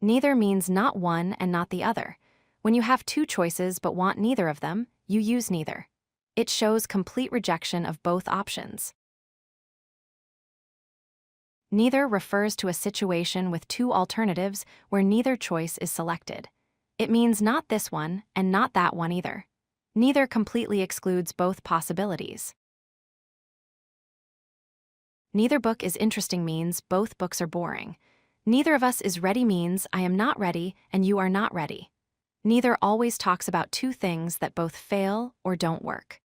Neither means not one and not the other. When you have two choices but want neither of them, you use neither. It shows complete rejection of both options. Neither refers to a situation with two alternatives where neither choice is selected. It means not this one and not that one either. Neither completely excludes both possibilities. Neither book is interesting means both books are boring. Neither of us is ready means I am not ready and you are not ready. Neither always talks about two things that both fail or don't work.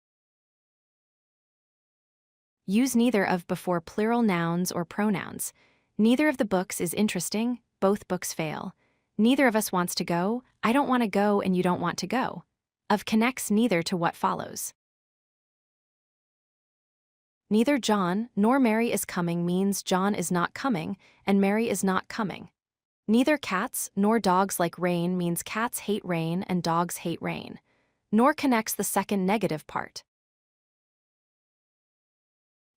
Use neither of before plural nouns or pronouns. Neither of the books is interesting, both books fail. Neither of us wants to go, I don't want to go and you don't want to go. Of connects neither to what follows. Neither John nor Mary is coming means John is not coming and Mary is not coming. Neither cats nor dogs like rain means cats hate rain and dogs hate rain. Nor connects the second negative part.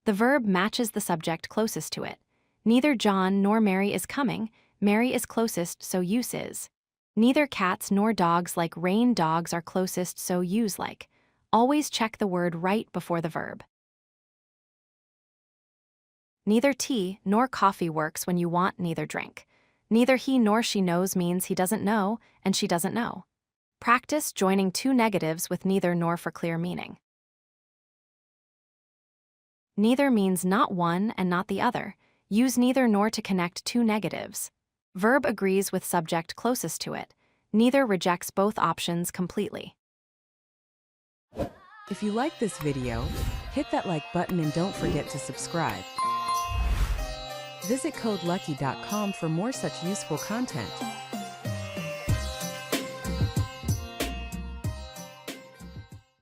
The verb matches the subject closest to it. Neither John nor Mary is coming, Mary is closest, so use is. Neither cats nor dogs like rain, dogs are closest, so use like. Always check the word right before the verb. Neither tea nor coffee works when you want neither drink. Neither he nor she knows means he doesn't know and she doesn't know. Practice joining two negatives with neither nor for clear meaning. Neither means not one and not the other. Use neither nor to connect two negatives. Verb agrees with subject closest to it. Neither rejects both options completely. If you like this video, hit that like button and don't forget to subscribe. Visit codelucky.com for more such useful content.